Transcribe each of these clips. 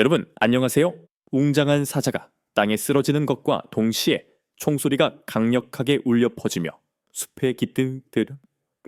여러분, 안녕하세요. 웅장한 사자가 땅에 쓰러지는 것과 동시에 총소리가 강력하게 울려 퍼지며 숲의 깃든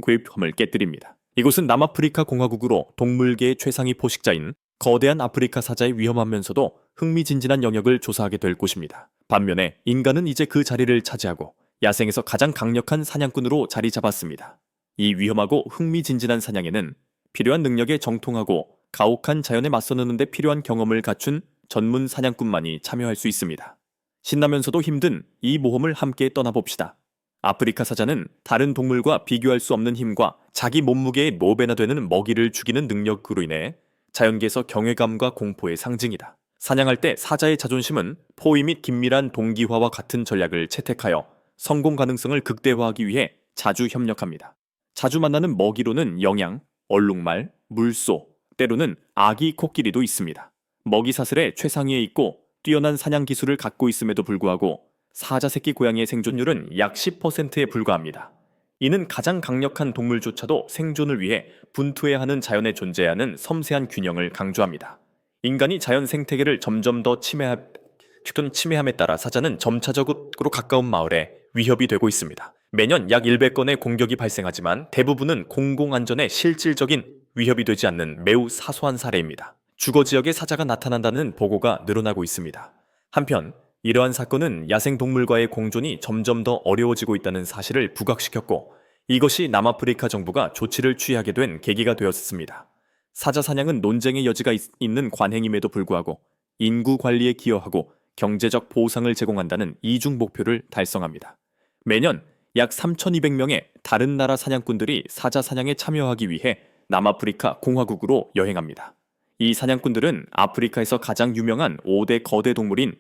괴함을 깨뜨립니다. 이곳은 남아프리카 공화국으로 동물계의 최상위 포식자인 거대한 아프리카 사자의 위험하면서도 흥미진진한 영역을 조사하게 될 곳입니다. 반면에 인간은 이제 그 자리를 차지하고 야생에서 가장 강력한 사냥꾼으로 자리 잡았습니다. 이 위험하고 흥미진진한 사냥에는 필요한 능력에 정통하고 가혹한 자연에 맞서는 데 필요한 경험을 갖춘 전문 사냥꾼만이 참여할 수 있습니다. 신나면서도 힘든 이 모험을 함께 떠나봅시다. 아프리카 사자는 다른 동물과 비교할 수 없는 힘과 자기 몸무게의 4배나 되는 먹이를 죽이는 능력으로 인해 자연계에서 경외감과 공포의 상징이다. 사냥할 때 사자의 자존심은 포위 및 긴밀한 동기화와 같은 전략을 채택하여 성공 가능성을 극대화하기 위해 자주 협력합니다. 자주 만나는 먹이로는 영양, 얼룩말, 물소, 때로는 아기 코끼리도 있습니다. 먹이 사슬의 최상위에 있고 뛰어난 사냥 기술을 갖고 있음에도 불구하고 사자 새끼 고양이의 생존율은 약 10%에 불과합니다. 이는 가장 강력한 동물조차도 생존을 위해 분투해야 하는 자연에 존재하는 섬세한 균형을 강조합니다. 인간이 자연 생태계를 점점 더 침해함에 따라 사자는 점차적으로 가까운 마을에 위협이 되고 있습니다. 매년 약 100건의 공격이 발생하지만 대부분은 공공안전에 실질적인 위협이 되지 않는 매우 사소한 사례입니다. 주거 지역에 사자가 나타난다는 보고가 늘어나고 있습니다. 한편 이러한 사건은 야생동물과의 공존이 점점 더 어려워지고 있다는 사실을 부각시켰고 이것이 남아프리카 정부가 조치를 취하게 된 계기가 되었습니다. 사자 사냥은 논쟁의 여지가 있는 관행임에도 불구하고 인구 관리에 기여하고 경제적 보상을 제공한다는 이중 목표를 달성합니다. 매년 약 3,200명의 다른 나라 사냥꾼들이 사자 사냥에 참여하기 위해 남아프리카 공화국으로 여행합니다. 이 사냥꾼들은 아프리카에서 가장 유명한 5대 거대 동물인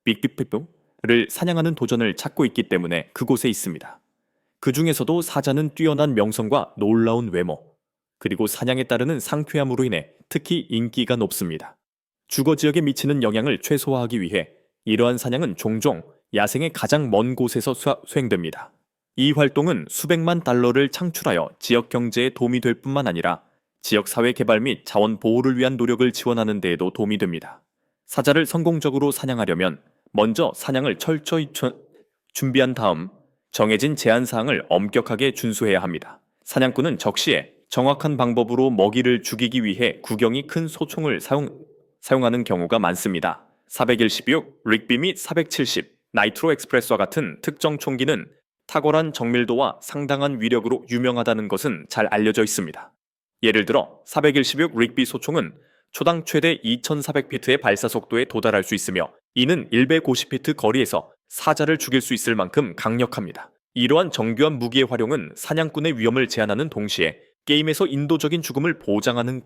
빅5를 사냥하는 도전을 찾고 있기 때문에 그곳에 있습니다. 그 중에서도 사자는 뛰어난 명성과 놀라운 외모, 그리고 사냥에 따르는 상쾌함으로 인해 특히 인기가 높습니다. 주거 지역에 미치는 영향을 최소화하기 위해 이러한 사냥은 종종 야생의 가장 먼 곳에서 수행됩니다. 이 활동은 수백만 달러를 창출하여 지역 경제에 도움이 될 뿐만 아니라 지역 사회 개발 및 자원 보호를 위한 노력을 지원하는 데에도 도움이 됩니다. 사자를 성공적으로 사냥하려면 먼저 사냥을 철저히 준비한 다음 정해진 제한 사항을 엄격하게 준수해야 합니다. 사냥꾼은 적시에 정확한 방법으로 먹이를 죽이기 위해 구경이 큰 소총을 사용하는 경우가 많습니다. 416, 릭비 및 470, 나이트로 엑스프레스와 같은 특정 총기는 탁월한 정밀도와 상당한 위력으로 유명하다는 것은 잘 알려져 있습니다. 예를 들어 416 릭비 소총은 초당 최대 2,400피트의 발사 속도에 도달할 수 있으며 이는 150피트 거리에서 사자를 죽일 수 있을 만큼 강력합니다. 이러한 정교한 무기의 활용은 사냥꾼의 위험을 제한하는 동시에 게임에서 인도적인 죽음을 보장하는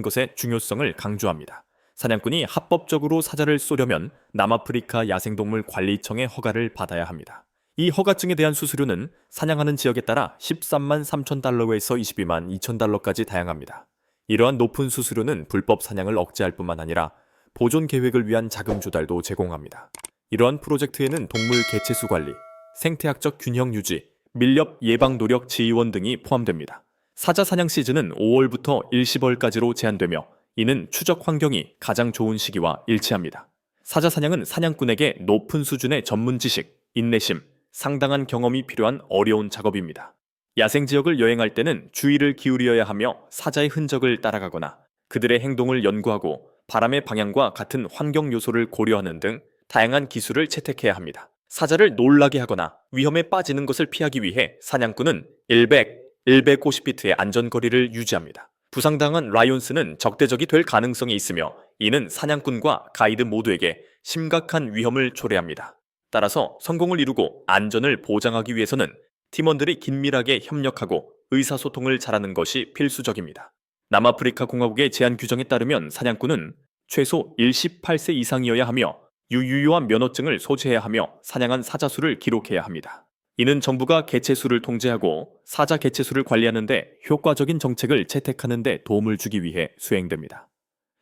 것의 중요성을 강조합니다. 사냥꾼이 합법적으로 사자를 쏘려면 남아프리카 야생동물 관리청의 허가를 받아야 합니다. 이 허가증에 대한 수수료는 사냥하는 지역에 따라 13만 3천 달러에서 22만 2천 달러까지 다양합니다. 이러한 높은 수수료는 불법 사냥을 억제할 뿐만 아니라 보존 계획을 위한 자금 조달도 제공합니다. 이러한 프로젝트에는 동물 개체수 관리, 생태학적 균형 유지, 밀렵 예방 노력 지원 등이 포함됩니다. 사자 사냥 시즌은 5월부터 일시월까지로 제한되며 이는 추적 환경이 가장 좋은 시기와 일치합니다. 사자 사냥은 사냥꾼에게 높은 수준의 전문 지식, 인내심, 상당한 경험이 필요한 어려운 작업입니다. 야생 지역을 여행할 때는 주의를 기울여야 하며 사자의 흔적을 따라가거나 그들의 행동을 연구하고 바람의 방향과 같은 환경 요소를 고려하는 등 다양한 기술을 채택해야 합니다. 사자를 놀라게 하거나 위험에 빠지는 것을 피하기 위해 사냥꾼은 150피트의 안전거리를 유지합니다. 부상당한 라이온스는 적대적이 될 가능성이 있으며 이는 사냥꾼과 가이드 모두에게 심각한 위험을 초래합니다. 따라서 성공을 이루고 안전을 보장하기 위해서는 팀원들이 긴밀하게 협력하고 의사소통을 잘하는 것이 필수적입니다. 남아프리카 공화국의 제한 규정에 따르면 사냥꾼은 최소 18세 이상이어야 하며 유효한 면허증을 소지해야 하며 사냥한 사자 수를 기록해야 합니다. 이는 정부가 개체수를 통제하고 사자 개체수를 관리하는 데 효과적인 정책을 채택하는 데 도움을 주기 위해 수행됩니다.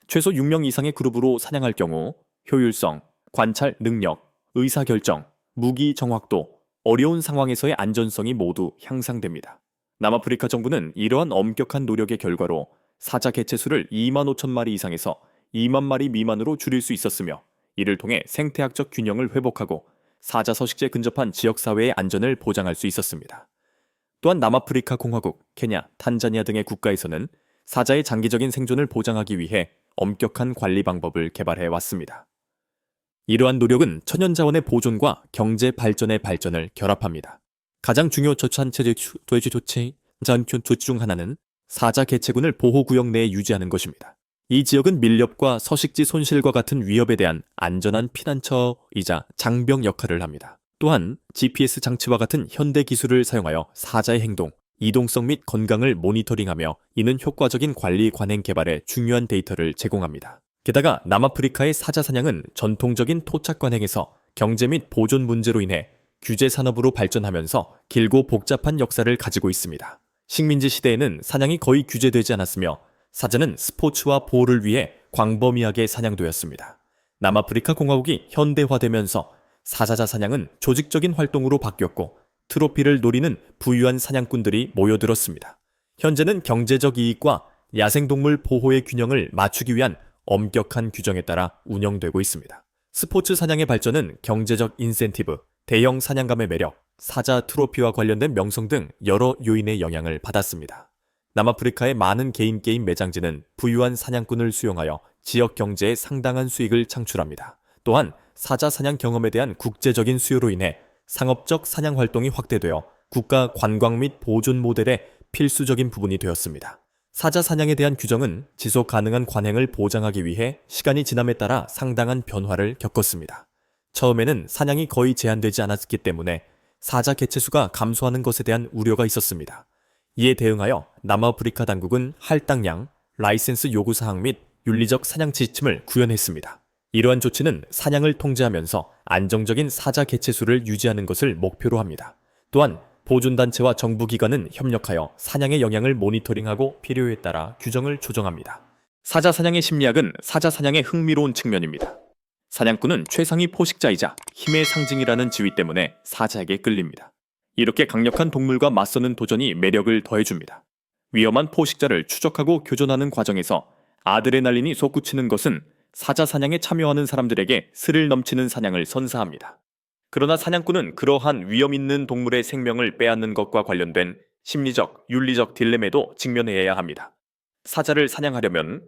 최소 6명 이상의 그룹으로 사냥할 경우 효율성, 관찰 능력, 의사결정, 무기 정확도, 어려운 상황에서의 안전성이 모두 향상됩니다. 남아프리카 정부는 이러한 엄격한 노력의 결과로 사자 개체수를 2만 5천 마리 이상에서 2만 마리 미만으로 줄일 수 있었으며 이를 통해 생태학적 균형을 회복하고 사자 서식지에 근접한 지역사회의 안전을 보장할 수 있었습니다. 또한 남아프리카 공화국, 케냐, 탄자니아 등의 국가에서는 사자의 장기적인 생존을 보장하기 위해 엄격한 관리 방법을 개발해 왔습니다. 이러한 노력은 천연자원의 보존과 경제 발전의 발전을 결합합니다. 가장 중요 조치 중 하나는 사자 개체군을 보호구역 내에 유지하는 것입니다. 이 지역은 밀렵과 서식지 손실과 같은 위협에 대한 안전한 피난처이자 장병 역할을 합니다. 또한 GPS 장치와 같은 현대 기술을 사용하여 사자의 행동, 이동성 및 건강을 모니터링하며 이는 효과적인 관리 관행 개발에 중요한 데이터를 제공합니다. 게다가 남아프리카의 사자 사냥은 전통적인 토착 관행에서 경제 및 보존 문제로 인해 규제 산업으로 발전하면서 길고 복잡한 역사를 가지고 있습니다. 식민지 시대에는 사냥이 거의 규제되지 않았으며 사자는 스포츠와 보호를 위해 광범위하게 사냥되었습니다. 남아프리카 공화국이 현대화되면서 사자자 사냥은 조직적인 활동으로 바뀌었고 트로피를 노리는 부유한 사냥꾼들이 모여들었습니다. 현재는 경제적 이익과 야생동물 보호의 균형을 맞추기 위한 엄격한 규정에 따라 운영되고 있습니다. 스포츠 사냥의 발전은 경제적 인센티브, 대형 사냥감의 매력, 사자 트로피와 관련된 명성 등 여러 요인의 영향을 받았습니다. 남아프리카의 많은 개인 게임 매장지는 부유한 사냥꾼을 수용하여 지역 경제에 상당한 수익을 창출합니다. 또한 사자 사냥 경험에 대한 국제적인 수요로 인해 상업적 사냥 활동이 확대되어 국가 관광 및 보존 모델의 필수적인 부분이 되었습니다. 사자 사냥에 대한 규정은 지속 가능한 관행을 보장하기 위해 시간이 지남에 따라 상당한 변화를 겪었습니다. 처음에는 사냥이 거의 제한되지 않았기 때문에 사자 개체수가 감소하는 것에 대한 우려가 있었습니다. 이에 대응하여 남아프리카 당국은 할당량, 라이센스 요구사항 및 윤리적 사냥 지침을 구현했습니다. 이러한 조치는 사냥을 통제하면서 안정적인 사자 개체수를 유지하는 것을 목표로 합니다. 또한 보존단체와 정부기관은 협력하여 사냥의 영향을 모니터링하고 필요에 따라 규정을 조정합니다. 사자 사냥의 심리학은 사자 사냥의 흥미로운 측면입니다. 사냥꾼은 최상위 포식자이자 힘의 상징이라는 지위 때문에 사자에게 끌립니다. 이렇게 강력한 동물과 맞서는 도전이 매력을 더해줍니다. 위험한 포식자를 추적하고 교전하는 과정에서 아드레날린이 솟구치는 것은 사자 사냥에 참여하는 사람들에게 스릴 넘치는 사냥을 선사합니다. 그러나 사냥꾼은 그러한 위험 있는 동물의 생명을 빼앗는 것과 관련된 심리적, 윤리적 딜레마에도 직면해야 합니다. 사자를 사냥하려면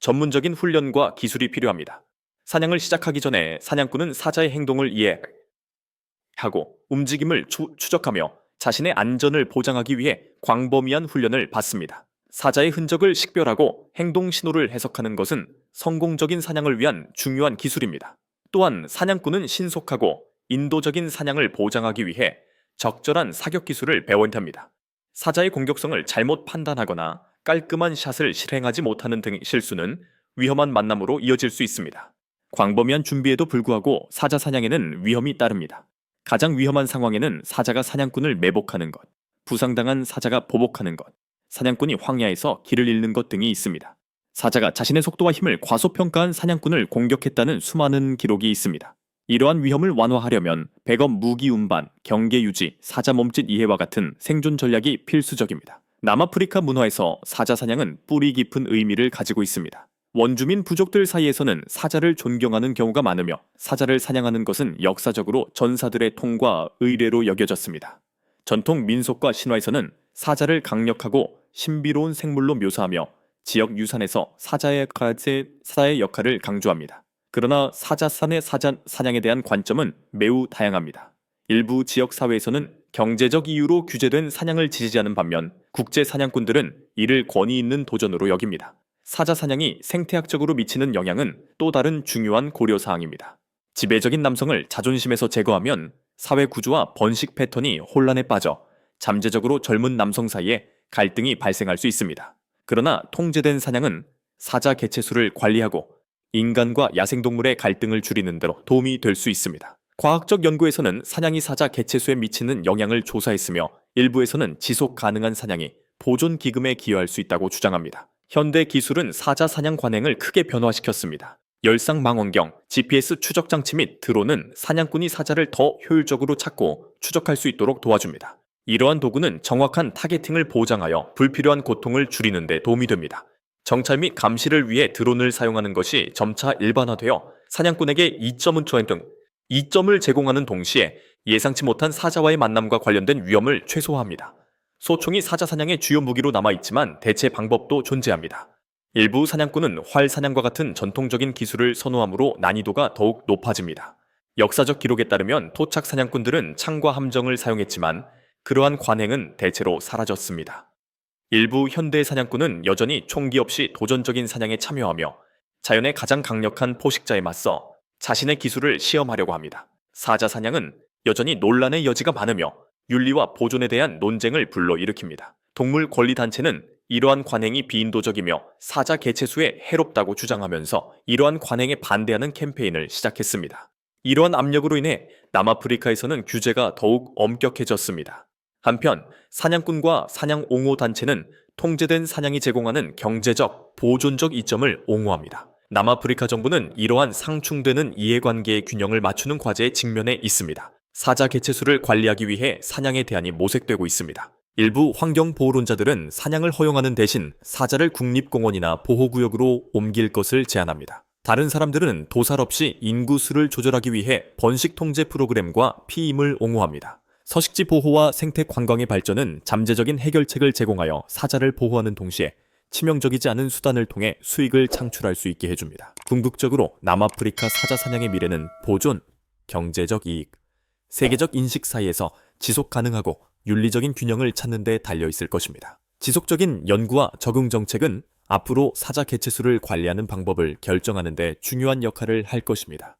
전문적인 훈련과 기술이 필요합니다. 사냥을 시작하기 전에 사냥꾼은 사자의 행동을 이해하고 움직임을 추적하며 자신의 안전을 보장하기 위해 광범위한 훈련을 받습니다. 사자의 흔적을 식별하고 행동 신호를 해석하는 것은 성공적인 사냥을 위한 중요한 기술입니다. 또한 사냥꾼은 신속하고 인도적인 사냥을 보장하기 위해 적절한 사격 기술을 배워야 합니다. 사자의 공격성을 잘못 판단하거나 깔끔한 샷을 실행하지 못하는 등의 실수는 위험한 만남으로 이어질 수 있습니다. 광범위한 준비에도 불구하고 사자 사냥에는 위험이 따릅니다. 가장 위험한 상황에는 사자가 사냥꾼을 매복하는 것, 부상당한 사자가 보복하는 것, 사냥꾼이 황야에서 길을 잃는 것 등이 있습니다. 사자가 자신의 속도와 힘을 과소평가한 사냥꾼을 공격했다는 수많은 기록이 있습니다. 이러한 위험을 완화하려면 백업 무기 운반, 경계 유지, 사자 몸짓 이해와 같은 생존 전략이 필수적입니다. 남아프리카 문화에서 사자 사냥은 뿌리 깊은 의미를 가지고 있습니다. 원주민 부족들 사이에서는 사자를 존경하는 경우가 많으며 사자를 사냥하는 것은 역사적으로 전사들의 통과 의례로 여겨졌습니다. 전통 민속과 신화에서는 사자를 강력하고 신비로운 생물로 묘사하며 지역 유산에서 사자의 역할을 강조합니다. 그러나 사자산의 사냥에 대한 관점은 매우 다양합니다. 일부 지역 사회에서는 경제적 이유로 규제된 사냥을 지지하는 반면 국제 사냥꾼들은 이를 권위 있는 도전으로 여깁니다. 사자 사냥이 생태학적으로 미치는 영향은 또 다른 중요한 고려사항입니다. 지배적인 남성을 자존심에서 제거하면 사회 구조와 번식 패턴이 혼란에 빠져 잠재적으로 젊은 남성 사이에 갈등이 발생할 수 있습니다. 그러나 통제된 사냥은 사자 개체수를 관리하고 인간과 야생동물의 갈등을 줄이는 데 도움이 될 수 있습니다. 과학적 연구에서는 사냥이 사자 개체수에 미치는 영향을 조사했으며 일부에서는 지속 가능한 사냥이 보존 기금에 기여할 수 있다고 주장합니다. 현대 기술은 사자 사냥 관행을 크게 변화시켰습니다. 열상 망원경, GPS 추적 장치 및 드론은 사냥꾼이 사자를 더 효율적으로 찾고 추적할 수 있도록 도와줍니다. 이러한 도구는 정확한 타겟팅을 보장하여 불필요한 고통을 줄이는 데 도움이 됩니다. 정찰 및 감시를 위해 드론을 사용하는 것이 점차 일반화되어 사냥꾼에게 이점은 투행 등 이점을 제공하는 동시에 예상치 못한 사자와의 만남과 관련된 위험을 최소화합니다. 소총이 사자 사냥의 주요 무기로 남아있지만 대체 방법도 존재합니다. 일부 사냥꾼은 활 사냥과 같은 전통적인 기술을 선호하므로 난이도가 더욱 높아집니다. 역사적 기록에 따르면 토착 사냥꾼들은 창과 함정을 사용했지만 그러한 관행은 대체로 사라졌습니다. 일부 현대 사냥꾼은 여전히 총기 없이 도전적인 사냥에 참여하며 자연의 가장 강력한 포식자에 맞서 자신의 기술을 시험하려고 합니다. 사자 사냥은 여전히 논란의 여지가 많으며 윤리와 보존에 대한 논쟁을 불러일으킵니다. 동물 권리 단체는 이러한 관행이 비인도적이며 사자 개체수에 해롭다고 주장하면서 이러한 관행에 반대하는 캠페인을 시작했습니다. 이러한 압력으로 인해 남아프리카에서는 규제가 더욱 엄격해졌습니다. 한편 사냥꾼과 사냥 옹호 단체는 통제된 사냥이 제공하는 경제적, 보존적 이점을 옹호합니다. 남아프리카 정부는 이러한 상충되는 이해관계의 균형을 맞추는 과제에 직면해 있습니다. 사자 개체수를 관리하기 위해 사냥의 대안이 모색되고 있습니다. 일부 환경보호론자들은 사냥을 허용하는 대신 사자를 국립공원이나 보호구역으로 옮길 것을 제안합니다. 다른 사람들은 도살 없이 인구수를 조절하기 위해 번식 통제 프로그램과 피임을 옹호합니다. 서식지 보호와 생태 관광의 발전은 잠재적인 해결책을 제공하여 사자를 보호하는 동시에 치명적이지 않은 수단을 통해 수익을 창출할 수 있게 해줍니다. 궁극적으로 남아프리카 사자 사냥의 미래는 보존, 경제적 이익, 세계적 인식 사이에서 지속 가능하고 윤리적인 균형을 찾는 데 달려 있을 것입니다. 지속적인 연구와 적응 정책은 앞으로 사자 개체수를 관리하는 방법을 결정하는 데 중요한 역할을 할 것입니다.